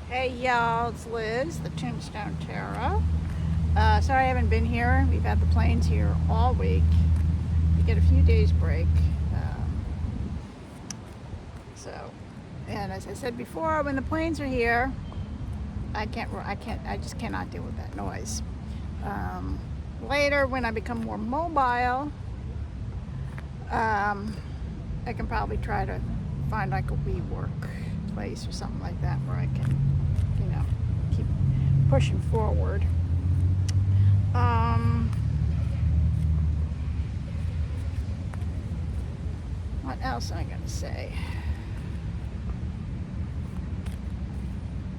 Hey y'all, it's Liz, the Tombstone Tarot. Sorry I haven't been here. We've had the planes here all week. We get a few days break. Um, so, and as I said before, when the planes are here, I just cannot deal with that noise. Um, Later, when I become more mobile, I can probably try to find like a WeWork place or something like that where I can, keep pushing forward. What else am I going to say?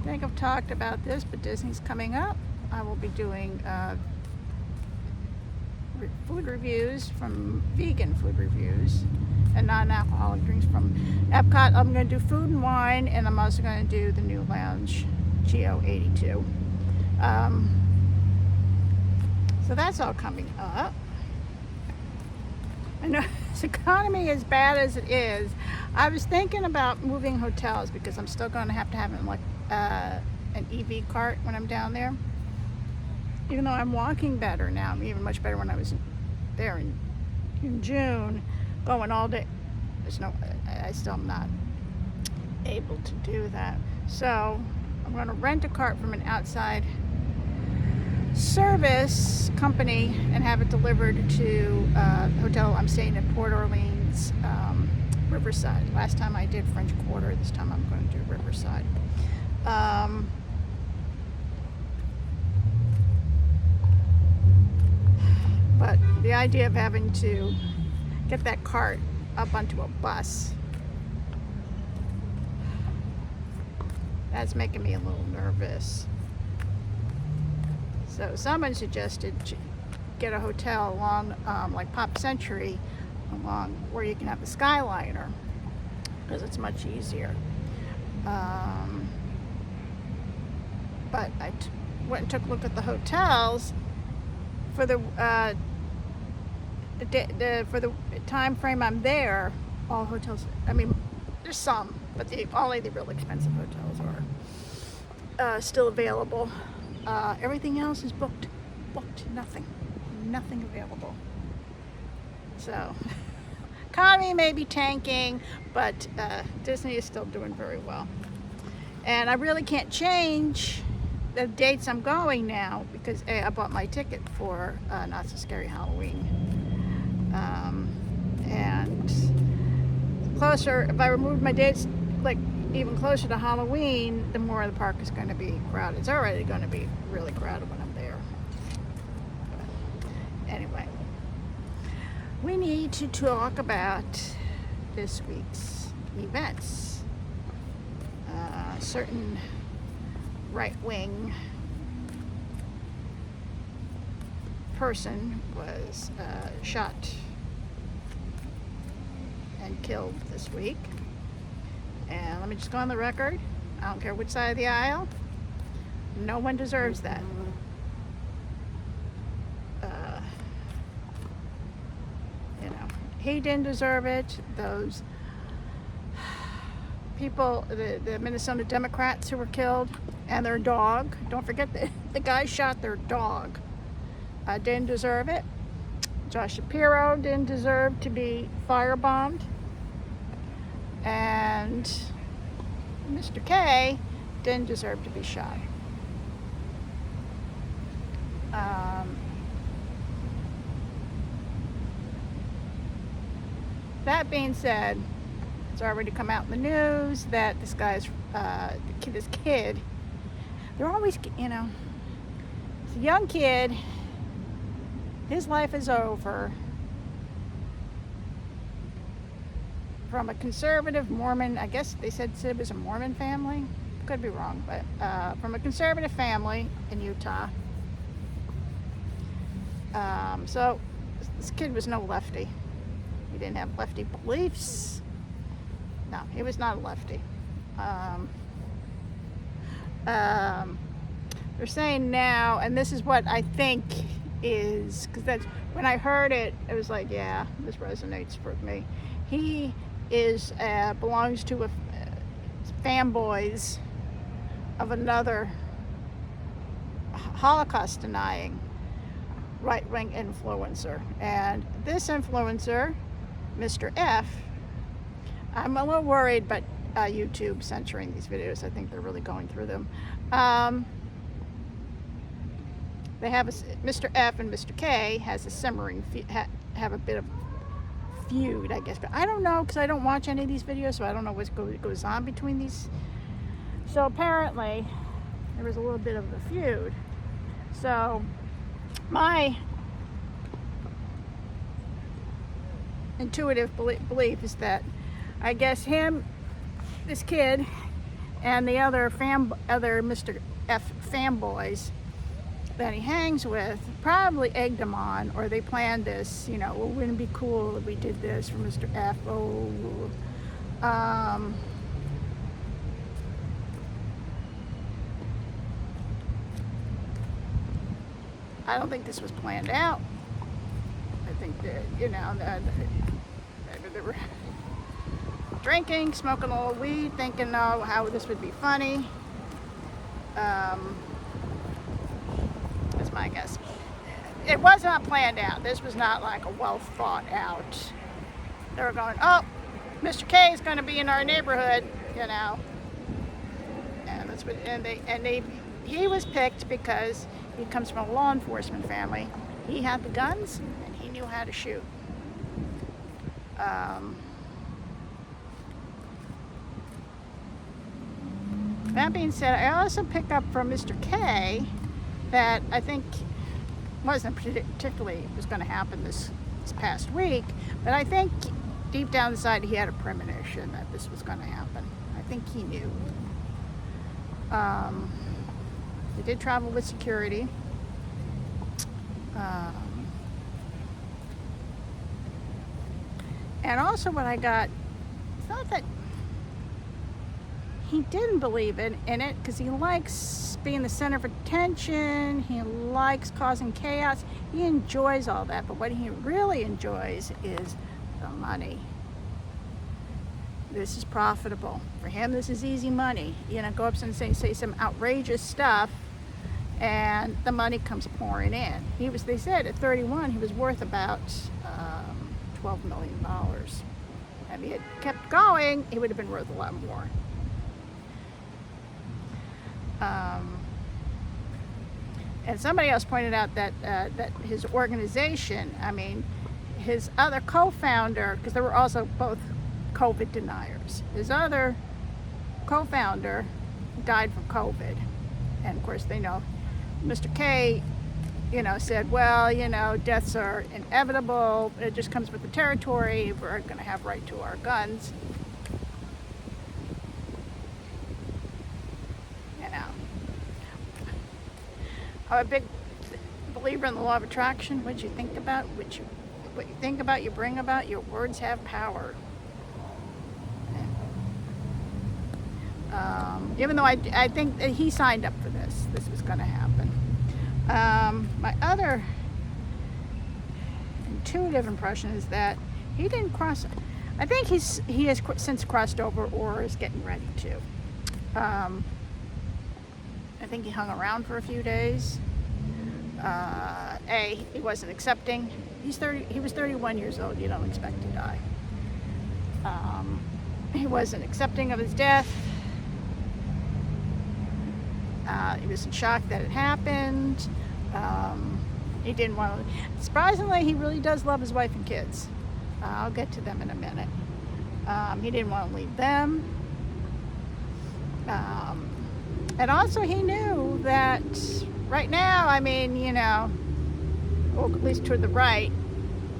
I think I've talked about this, but Disney's coming up. I will be doing food reviews from vegan food reviews and non-alcoholic drinks from Epcot. I'm going to do food and wine, and I'm also going to do the new lounge, Geo 82. So that's all coming up. I know this economy as bad as it is. I was thinking about moving hotels because I'm still going to have like an EV cart when I'm down there. Even though I'm walking better now, I'm even much better when I was there in June, going all day. I still am not able to do that. So I'm going to rent a cart from an outside service company and have it delivered to the hotel I'm staying at, Port Orleans, Riverside. Last time I did French Quarter, this time I'm going to do Riverside. But the idea of having to get that cart up onto a bus, that's making me a little nervous. So someone suggested get a hotel along like Pop Century, along where you can have the Skyliner, because it's much easier. But I went and took a look at the hotels for the time frame I'm there. All hotels, I mean, there's some, but only the real expensive hotels are still available. Everything else is booked, nothing available. So economy may be tanking, but Disney is still doing very well. And I really can't change the dates I'm going now because I bought my ticket for Not So Scary Halloween. And closer, if I remove my dates, like even closer to Halloween, the more the park is going to be crowded. It's already going to be really crowded when I'm there. But anyway, we need to talk about this week's events. Certain right-wing person was shot and killed this week. And let me just go on the record. I don't care which side of the aisle. No one deserves that. He didn't deserve it. Those people, the Minnesota Democrats who were killed, and their dog. Don't forget that the guy shot their dog. Didn't deserve it. Josh Shapiro didn't deserve to be firebombed. And Mr. K didn't deserve to be shot. That being said, it's already come out in the news that this kid, they're always, it's a young kid, his life is over, from a conservative Mormon, I guess they said it was a Mormon family, could be wrong, but from a conservative family in Utah. So this kid was no lefty. He didn't have lefty beliefs. No, he was not a lefty. They're saying now, and this is what I think is, because that's when I heard it, it was like, yeah, this resonates for me. He belongs to a fanboys of another Holocaust denying right-wing influencer. And this influencer, Mr. F, I'm a little worried, but YouTube censoring these videos, I think they're really going through them. They have Mr. F and Mr. K has a simmering, have a bit of feud, I guess. But I don't know, because I don't watch any of these videos, so I don't know what goes on between these. So apparently, there was a little bit of a feud. So my intuitive belief is that I guess this kid, and the other Mr. F fanboys that he hangs with probably egged him on, or they planned this, you know, well, wouldn't it be cool if we did this for Mr. F? Oh, I don't think this was planned out. I think that, you know, maybe they were drinking, smoking a little weed, thinking, oh, how this would be funny. That's my guess. It was not planned out. This was not like a well thought out. They were going, oh, Mr. K is going to be in our neighborhood, you know. And that's what, he was picked because he comes from a law enforcement family. He had the guns and he knew how to shoot. That being said, I also pick up from Mr. K that I think wasn't particularly was going to happen this past week, but I think deep down inside he had a premonition that this was going to happen. I think he knew. He did travel with security. And also what I got, it's not that he didn't believe in it, because he likes being the center of attention, he likes causing chaos, he enjoys all that, but what he really enjoys is the money. This is profitable. For him, this is easy money. You know, go up and say some outrageous stuff, and the money comes pouring in. They said at 31, he was worth about $12 million. If he had kept going, he would have been worth a lot more. And somebody else pointed out that his organization, I mean, his other co-founder, because they were also both COVID deniers, his other co-founder died from COVID. And of course, they know Mr. K, you know, said, well, you know, deaths are inevitable. It just comes with the territory. We're going to have right to our guns. You know, I'm a big believer in the law of attraction. What you think about, what you think about, you bring about. Your words have power. Even though I think that he signed up for this was going to happen. My other intuitive impression is that he didn't cross. I think he has since crossed over or is getting ready to. I think he hung around for a few days. He wasn't accepting. He was 31 years old. You don't expect to die. He wasn't accepting of his death. He was in shock that it happened. He didn't want to. Surprisingly, he really does love his wife and kids. I'll get to them in a minute. He didn't want to leave them. And also, he knew that right now, I mean, you know, or at least toward the right,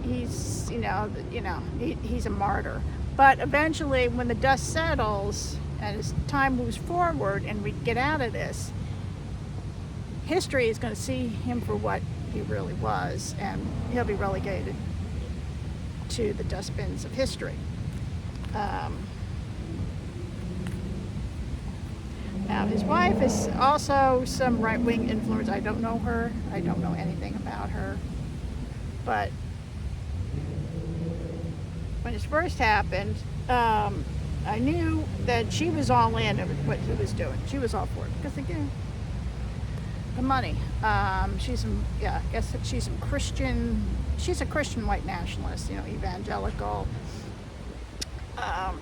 he's, he's a martyr. But eventually, when the dust settles and as time moves forward and we get out of this, history is going to see him for what he really was, and he'll be relegated to the dustbins of history. Now, his wife is also some right-wing influence. I don't know her. I don't know anything about her. But when this first happened, I knew that she was all in of what he was doing. She was all for it because again, the money. She's some, yeah, I guess she's some Christian. She's a Christian white nationalist, evangelical.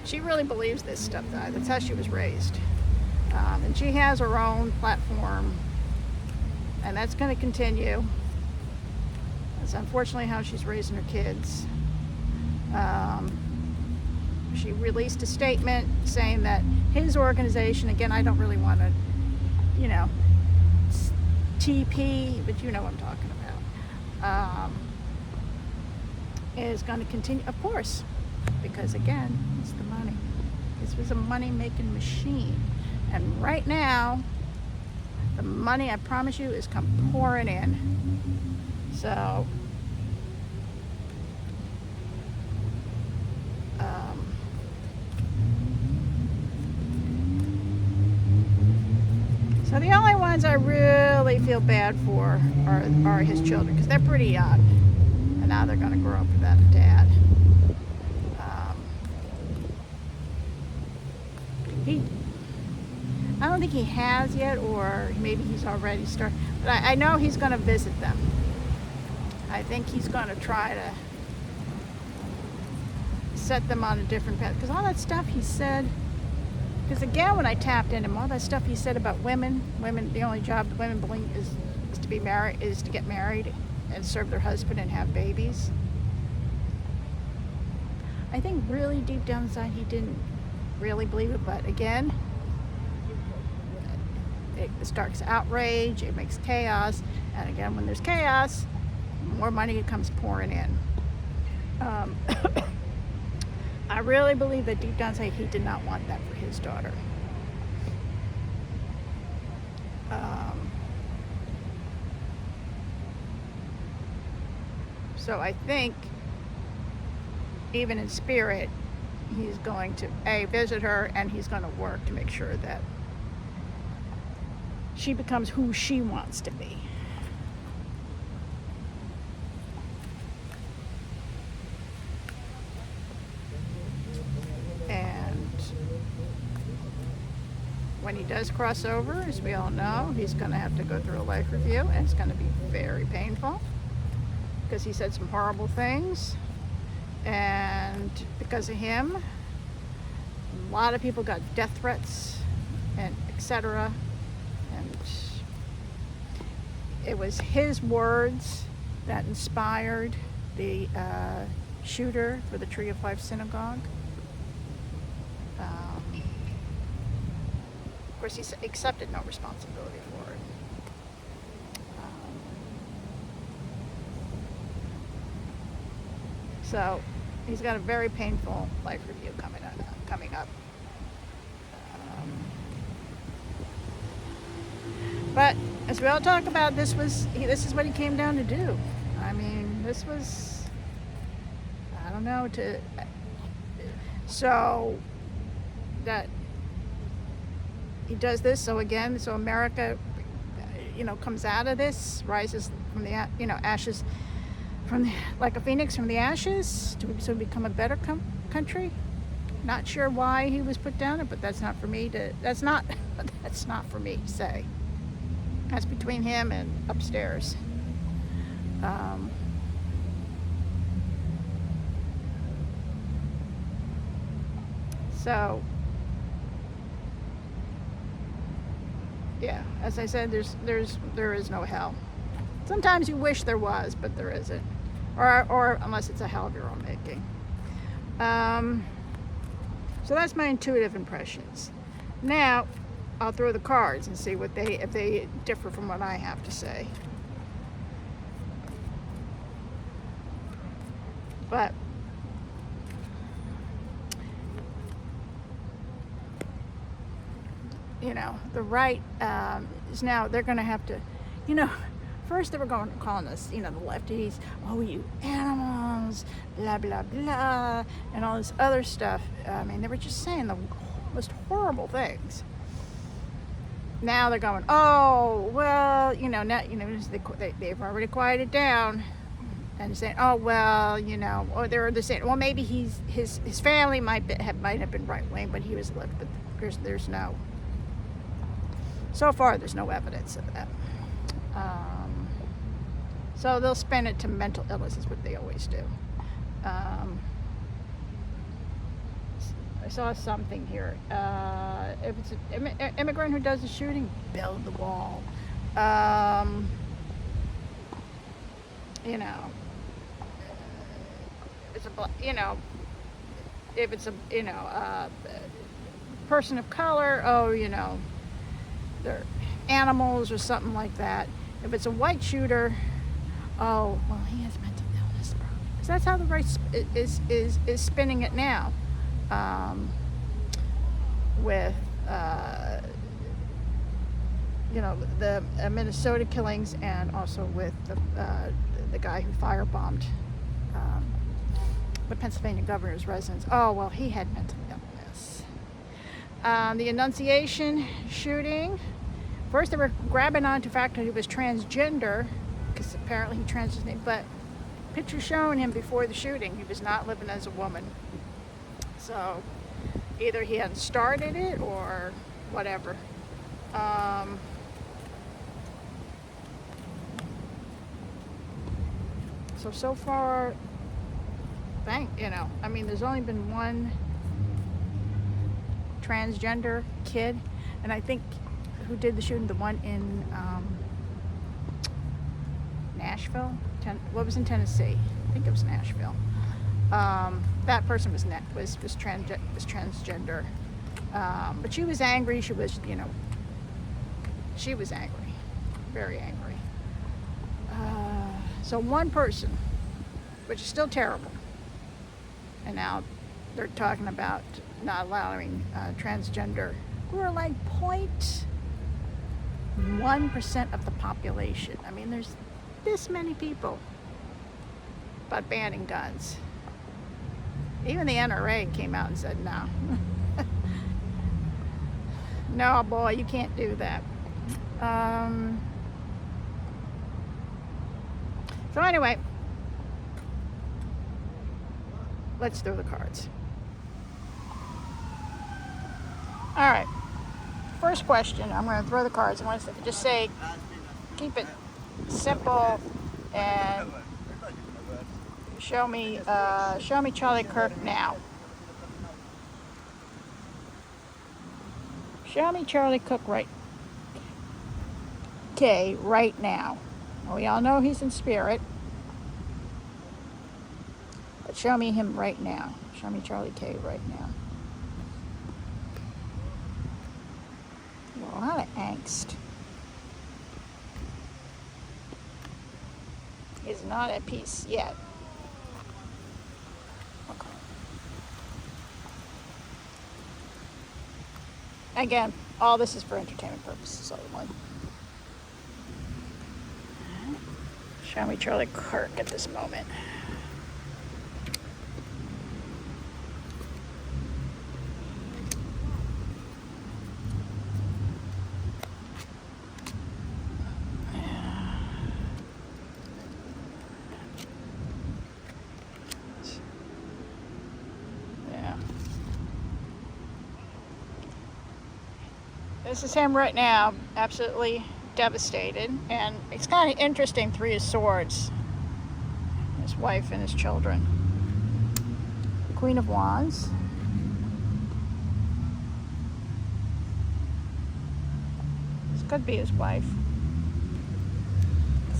She really believes this stuff. That's how she was raised, and she has her own platform, and that's going to continue. That's unfortunately how she's raising her kids. She released a statement saying that his organization, again, I don't really want to, TP, but you know what I'm talking about, is going to continue, of course, because again, it's the money. This was a money-making machine. And right now, the money, I promise you, is come pouring in. So, so the only ones I really feel bad for are his children, because they're pretty young, and now they're going to grow up without a dad. I don't think he has yet, or maybe he's already started, but I know he's going to visit them. I think he's going to try to set them on a different path, because all that stuff he said, because again, when I tapped into him, all that stuff he said about women, the only job that women believe is to be married, is to get married and serve their husband and have babies. I think really deep down inside he didn't really believe it, but again, it starts outrage, it makes chaos, and again, when there's chaos, more money comes pouring in. I really believe that deep down inside he did not want that for his daughter. So I think, even in spirit, he's going to visit her, and he's going to work to make sure that she becomes who she wants to be. And when he does cross over, as we all know, he's going to have to go through a life review, and it's going to be very painful because he said some horrible things, and because of him, a lot of people got death threats and etc. And it was his words that inspired the shooter for the Tree of Life Synagogue. Of course, he accepted no responsibility for it. So he's got a very painful life review coming up. But as we all talk about, this is what he came down to do. I mean, this was, I don't know, so that he does this. So again, so America, comes out of this, rises from the, ashes, like a phoenix from the ashes, to become a better country. Not sure why he was put down, but that's not for me to say. That's between him and upstairs. So, yeah, as I said, there is no hell. Sometimes you wish there was, but there isn't, or unless it's a hell of your own making. So that's my intuitive impressions. Now, I'll throw the cards and see if they differ from what I have to say. But the right is now, they're going to have to, first they were calling us, the lefties, oh, you animals, blah, blah, blah, and all this other stuff. I mean, they were just saying the most horrible things. Now they're going, oh, well, now, they've already quieted down. and saying, "Oh well, you know," or they're saying, "Well, maybe his family might have been right wing, but he was left." But there's no. So far, there's no evidence of that. So they'll spin it to mental illness, is what they always do. I saw something here. If it's an immigrant who does the shooting, build the wall. You know, it's you know, if it's a person of color, oh, you know, they're animals or something like that. If it's a white shooter, oh, well, he has mental illness problem. Because that's how the right is spinning it now. With you know, the Minnesota killings, and also with the guy who firebombed the Pennsylvania governor's residence. Oh, well, he had mental illness. The Annunciation shooting. First, they were grabbing onto the fact that he was transgender, because apparently he changed his name. But pictures showing him before the shooting, he was not living as a woman. So either he hadn't started it or whatever. So far, I mean, there's only been one transgender kid, and I think who did the shooting, the one in Nashville. What was in Tennessee? I think it was Nashville. That person was transgender, but she was angry. She was, she was angry, very angry. So one person, which is still terrible, and now they're talking about not allowing transgender, who are like 0.1% of the population. I mean, there's this many people, but banning guns. Even the NRA came out and said, no. No, boy, you can't do that. So anyway, let's throw the cards. All right. First question, I'm going to throw the cards. I want to just say, keep it simple and show me Charlie Kirk now. Show me Charlie Kirk right now. Well, we all know he's in spirit, but show me him right now. Show me Charlie K right now. Well, a lot of angst. He's not at peace yet. Okay. Again, all this is for entertainment purposes only. Show me Charlie Kirk at this moment. This is him right now, absolutely devastated, and it's kind of interesting. 3 of Swords, his wife and his children. Queen of Wands. This could be his wife.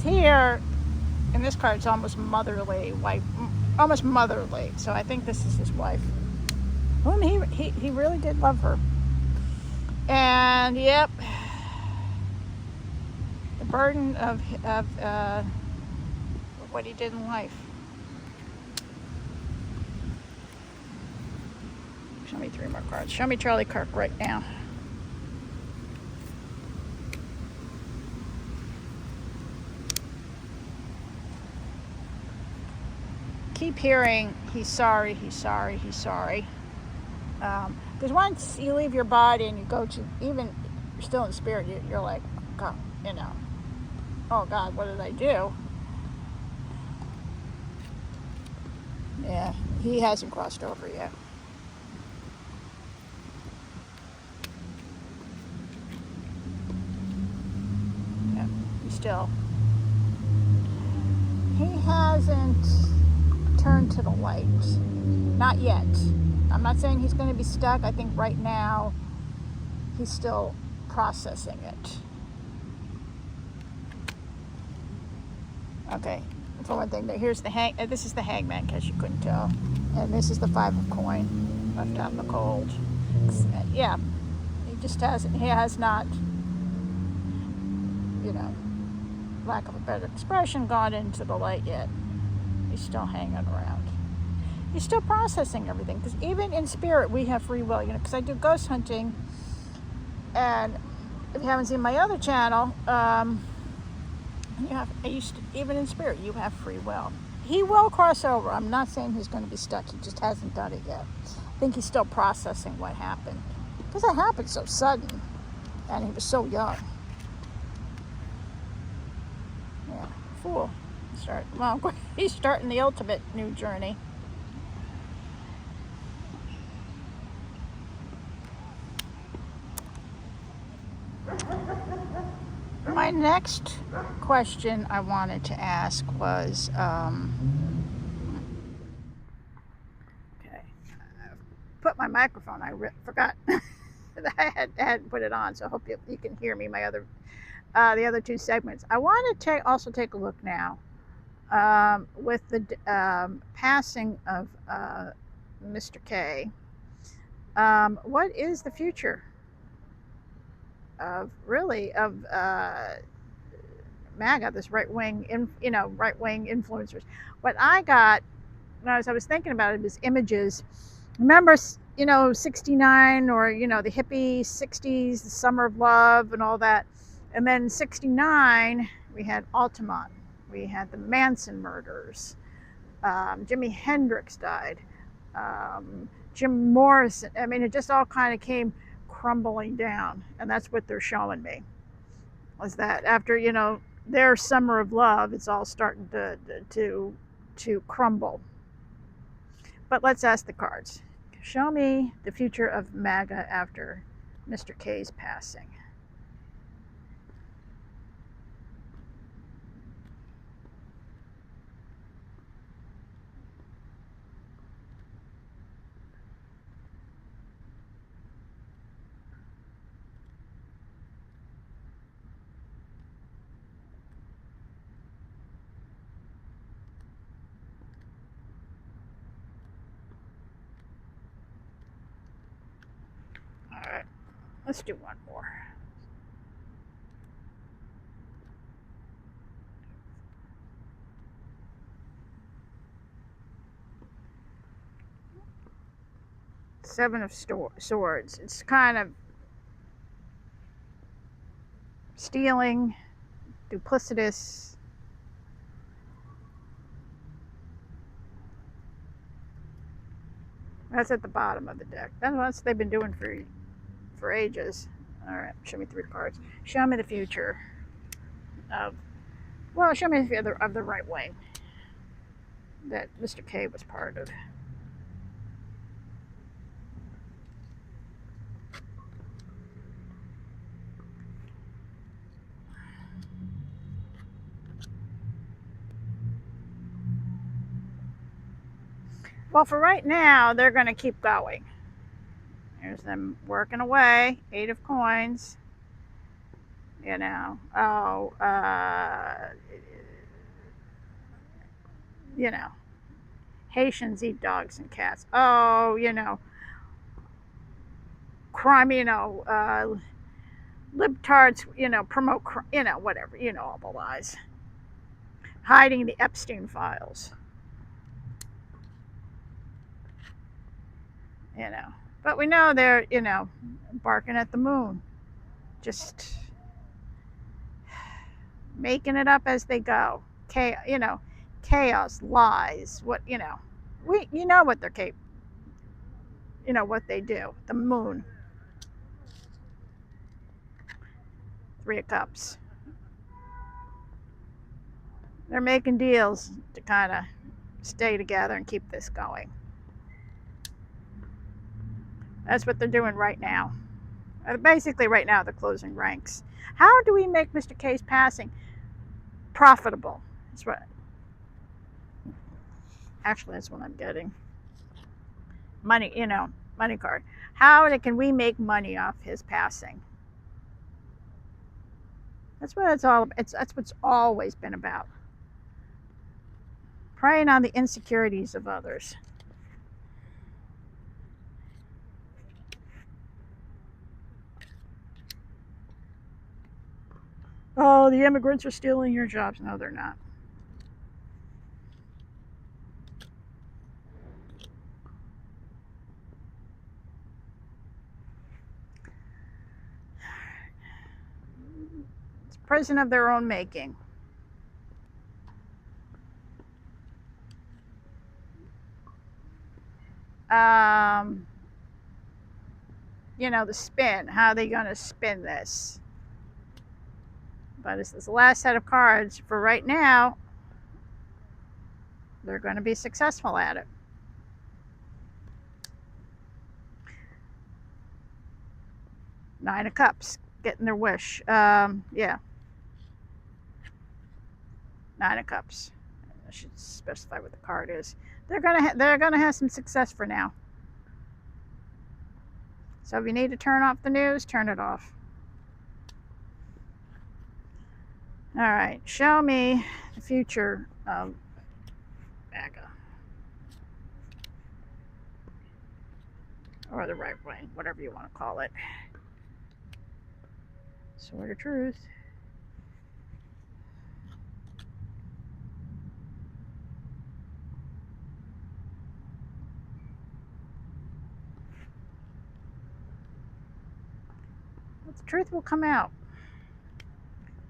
Here, in this card, it's almost motherly, almost motherly. So I think this is his wife. Whom he really did love her. And yep, the burden of what he did in life. Show me 3 more cards. Show me Charlie Kirk right now. Keep hearing he's sorry, he's sorry, he's sorry. Because once you leave your body and you go to, even you're still in spirit, you're like, God, oh God, what did I do? Yeah, he hasn't crossed over yet. Yeah, he hasn't turned to the light. Not yet. I'm not saying he's going to be stuck. I think right now he's still processing it. Okay, for one thing, here's the this is the hangman, in case you couldn't tell. And this is the 5 of coin, left out in the cold. Yeah, he has not, you know, lack of a better expression, gone into the light yet. He's still hanging around. He's still processing everything, because even in spirit we have free will, because I do ghost hunting, and if you haven't seen my other channel, even in spirit you have free will. He will cross over. I'm not saying he's going to be stuck. He just hasn't done it yet. I think he's still processing what happened, because it happened so sudden and he was so young. Yeah, fool. He's starting the ultimate new journey. My next question I wanted to ask was, okay, put my microphone. I forgot that I hadn't put it on, so I hope you can hear me. The other 2 segments. I want to also take a look now, with the passing of Mr. K. What is the future of MAGA, this right wing influencers? What I got as I was thinking about it is images. Remember, 69, or the hippie 60s, the summer of love and all that. And then 69, we had Altamont, we had the Manson murders, Jimi Hendrix died, Jim Morrison. I mean, it just all kind of came crumbling down, and that's what they're showing me. Was that after their summer of love, it's all starting to crumble. But let's ask the cards. Show me the future of MAGA after Mr. K's passing. All right, let's do one more. Seven of Swords. It's kind of stealing, duplicitous. That's at the bottom of the deck. That's what they've been doing for ages. All right, show me 3 cards. Show me the future of, show me of the right wing that Mr. K was part of. Well, for right now, they're going to keep going. There's them working away. 8 of coins. Haitians eat dogs and cats. Crime, libtards, promote, whatever, all the lies. Hiding the Epstein files. But we know they're, barking at the moon. Just making it up as they go. Chaos, lies, what what they're capable, what they do. The moon. 3 of Cups. They're making deals to kind of stay together and keep this going. That's what they're doing right now. Basically, right now, they're closing ranks. How do we make Mr. K's passing profitable? That's what. Actually, that's what I'm getting. Money, money card. How can we make money off his passing? That's what it's all. That's what's always been about. Preying on the insecurities of others. Oh, the immigrants are stealing your jobs. No, they're not. It's a prison of their own making. The spin. How are they going to spin this? But this is the last set of cards for right now. They're going to be successful at it. Nine of Cups, getting their wish. Yeah. Nine of Cups. I should specify what the card is. They're gonna have some success for now. So if you need to turn off the news, turn it off. All right, show me the future of MAGA. Or the right wing, whatever you want to call it. Sword of Truth. But the truth will come out.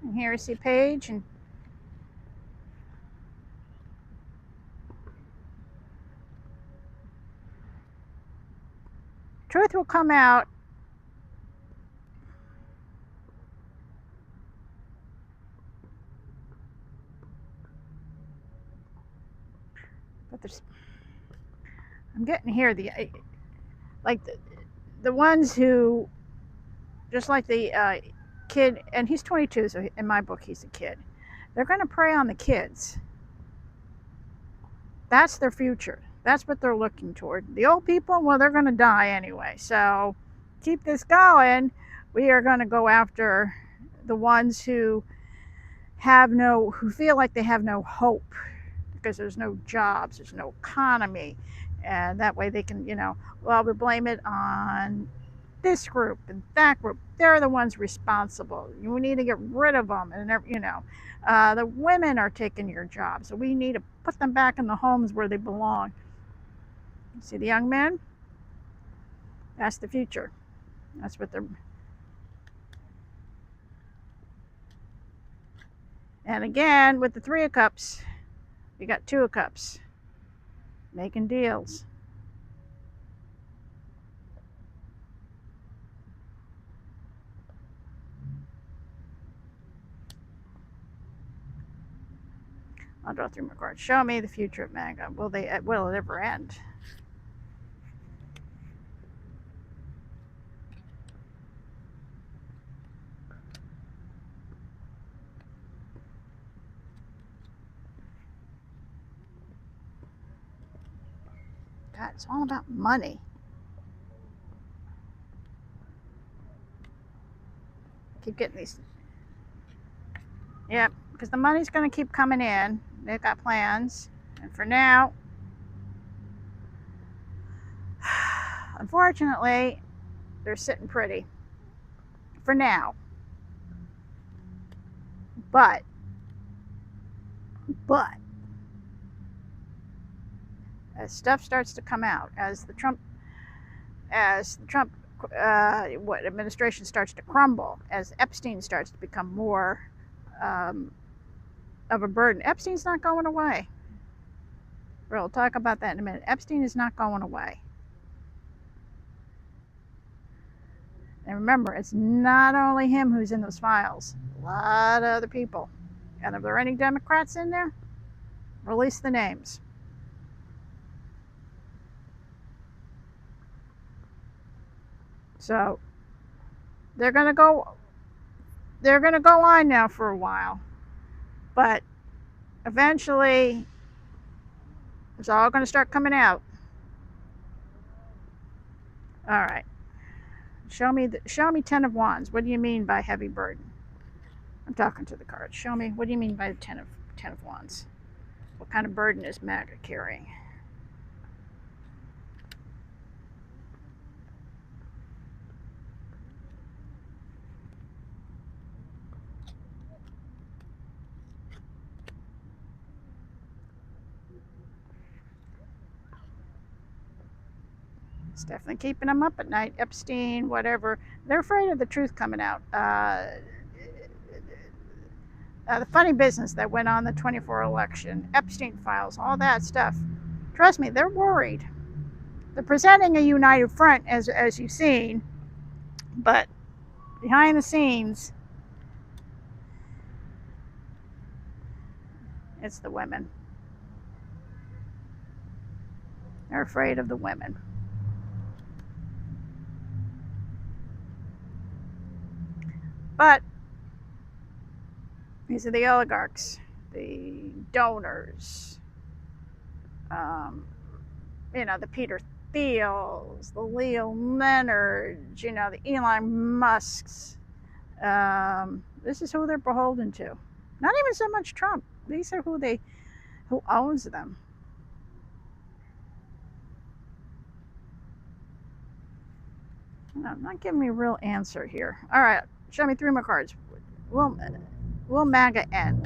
And here is the page, and truth will come out. But I'm getting here the ones who, just like the kid, and he's 22, so in my book he's a kid. They're going to prey on the kids. That's their future. That's what they're looking toward. The old people, well, they're going to die anyway. So keep this going. We are going to go after the ones who feel like they have no hope because there's no jobs, there's no economy, and that way they can, we blame it on this group and that group. They're the ones responsible. We need to get rid of them, and the women are taking your jobs, so we need to put them back in the homes where they belong. See the young men? That's the future. That's what they're. And again, with the Three of Cups, you got Two of Cups. Making deals. I'll draw 3 more cards. Show me the future of MAGA. Will it ever end? God, it's all about money. Keep getting these. Yep, because the money's going to keep coming in. They've got plans. And for now, unfortunately, they're sitting pretty. For now. But as stuff starts to come out, as the Trump administration starts to crumble, as Epstein starts to become more of a burden. Epstein's not going away. We'll talk about that in a minute. Epstein is not going away. And remember, it's not only him who's in those files. A lot of other people. And if there are any Democrats in there, release the names. So they're gonna go on now for a while, but eventually it's all gonna start coming out. All right. Show me 10 of wands. What do you mean by heavy burden? I'm talking to the cards. Show me, what do you mean by the 10 of wands? What kind of burden is MAGA carrying? It's definitely keeping them up at night. Epstein, whatever. They're afraid of the truth coming out. The funny business that went on the 24 election, Epstein files, all that stuff. Trust me, they're worried. They're presenting a united front, as you've seen, but behind the scenes, it's the women. They're afraid of the women. But these are the oligarchs, the donors, the Peter Thiels, the Leo Leonards, the Elon Musks. This is who they're beholden to. Not even so much Trump. These are who owns them. No, not giving me a real answer here. All right, show me 3 more cards. Will MAGA end?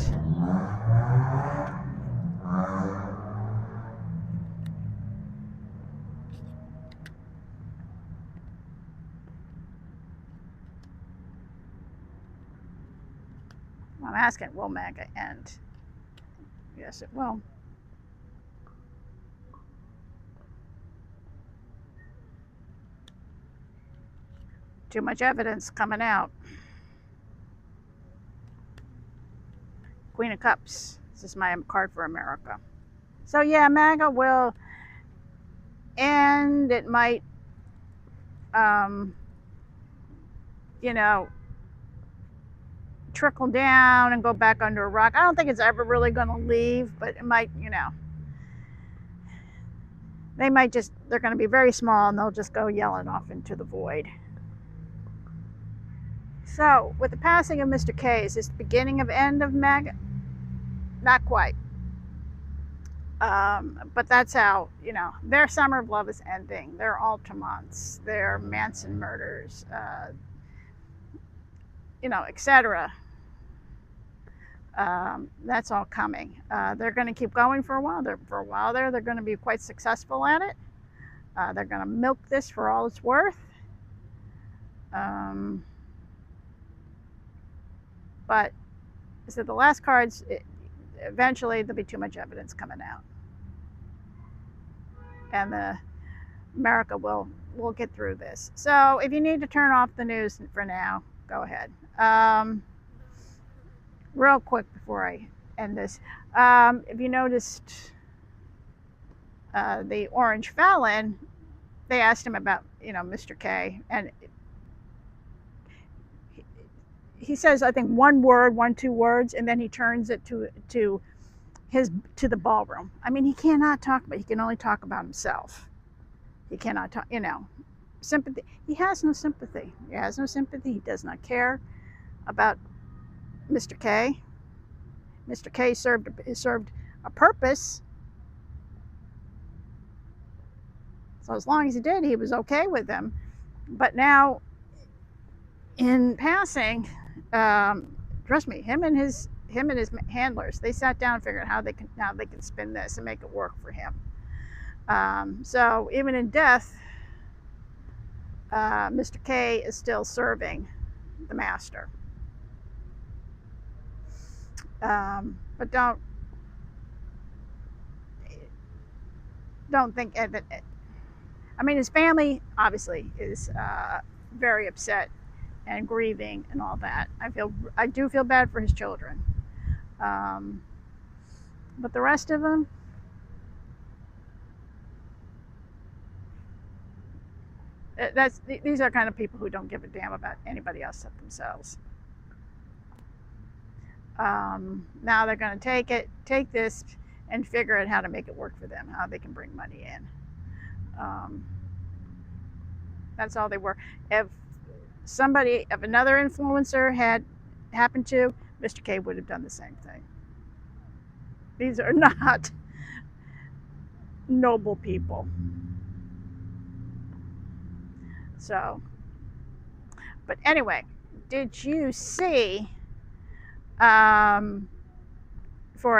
I'm asking, will MAGA end? Yes, it will. Too much evidence coming out. Queen of Cups. This is my card for America. So yeah, MAGA will end. It might, trickle down and go back under a rock. I don't think it's ever really going to leave, but it might, they're going to be very small and they'll just go yelling off into the void. So, with the passing of Mr. K, is this the beginning of end of MAGA? Not quite. But that's how, their summer of love is ending. Their Altamonts, their Manson murders, etc. That's all coming. They're going to keep going for a while. They're going to be quite successful at it. They're going to milk this for all it's worth. But so the last cards, eventually there'll be too much evidence coming out, and America will get through this. So if you need to turn off the news for now, go ahead. Real quick before I end this, if you noticed, the Orange Felon, they asked him about Mr. K, and he says, I think 2 words, and then he turns it to the ballroom. I mean, he cannot talk about. He can only talk about himself. He cannot talk. Sympathy. He has no sympathy. He has no sympathy. He does not care about Mr. K. Mr. K served a purpose. So as long as he did, he was okay with him. But now, in passing, trust me, him and his handlers, they sat down and figured out how they can spin this and make it work for him. So even in death, Mr. K is still serving the master. But don't think that. I mean, his family obviously is very upset and grieving and all that. I do feel bad for his children. But the rest of them, These are kind of people who don't give a damn about anybody else except themselves. Now they're going to take this and figure out how to make it work for them, how they can bring money in. That's all they were. If another influencer had happened to, Mr. K would have done the same thing. These are not noble people. So, but anyway, did you see, before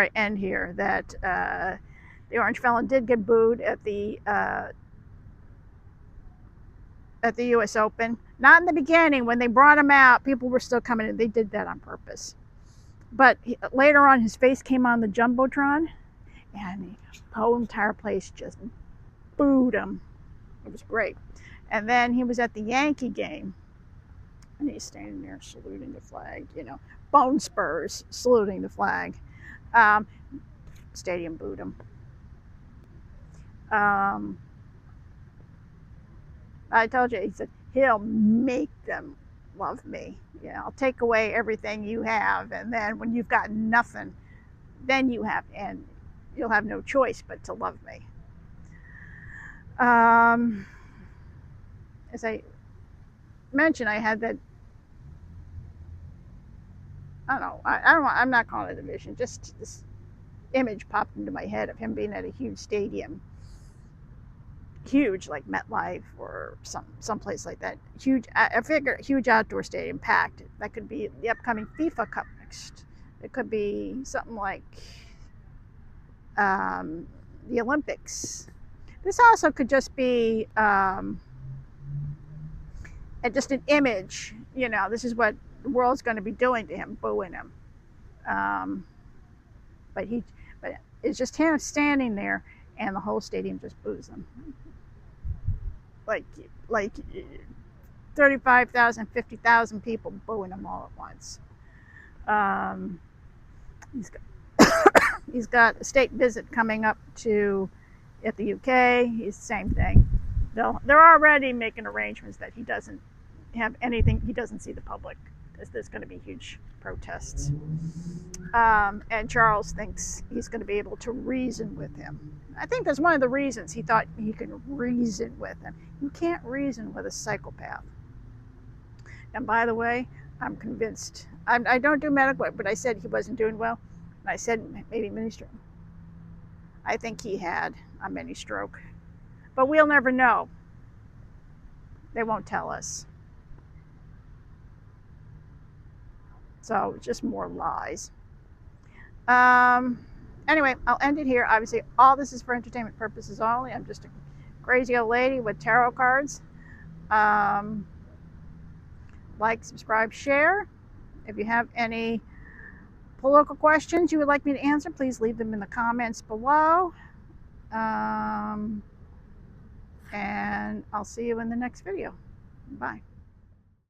I end here, that the Orange Felon did get booed at the U.S. Open? Not in the beginning. When they brought him out, people were still coming in. They did that on purpose. But later on, his face came on the Jumbotron, and the whole entire place just booed him. It was great. And then he was at the Yankee game, and he's standing there saluting the flag, bone spurs saluting the flag. Stadium booed him. I told you, he said, he'll make them love me. I'll take away everything you have, and then when you've got nothing, then you'll have no choice but to love me. As I mentioned, I had that, I don't know, I'm not calling it a vision, just this image popped into my head of him being at a huge stadium. Huge, like MetLife or some place like that. Huge, I figure huge outdoor stadium, packed. That could be the upcoming FIFA Cup next. It could be something like the Olympics. This also could just be just an image. This is what the world's going to be doing to him, booing him. But it's just him standing there, and the whole stadium just boos him. Like 35,000, 50,000 people booing him all at once. He's got a state visit coming up at the UK. He's the same thing. They're already making arrangements that he doesn't have anything. He doesn't see the public. There's going to be huge protests. And Charles thinks he's going to be able to reason with him. I think that's one of the reasons he thought he could reason with him. You can't reason with a psychopath. And by the way, I'm convinced. I don't do medical, but I said he wasn't doing well. And I said maybe mini stroke. I think he had a mini stroke. But we'll never know. They won't tell us. So just more lies. Anyway, I'll end it here. Obviously, all this is for entertainment purposes only. I'm just a crazy old lady with tarot cards. Like, subscribe, share. If you have any political questions you would like me to answer, please leave them in the comments below. And I'll see you in the next video. Bye.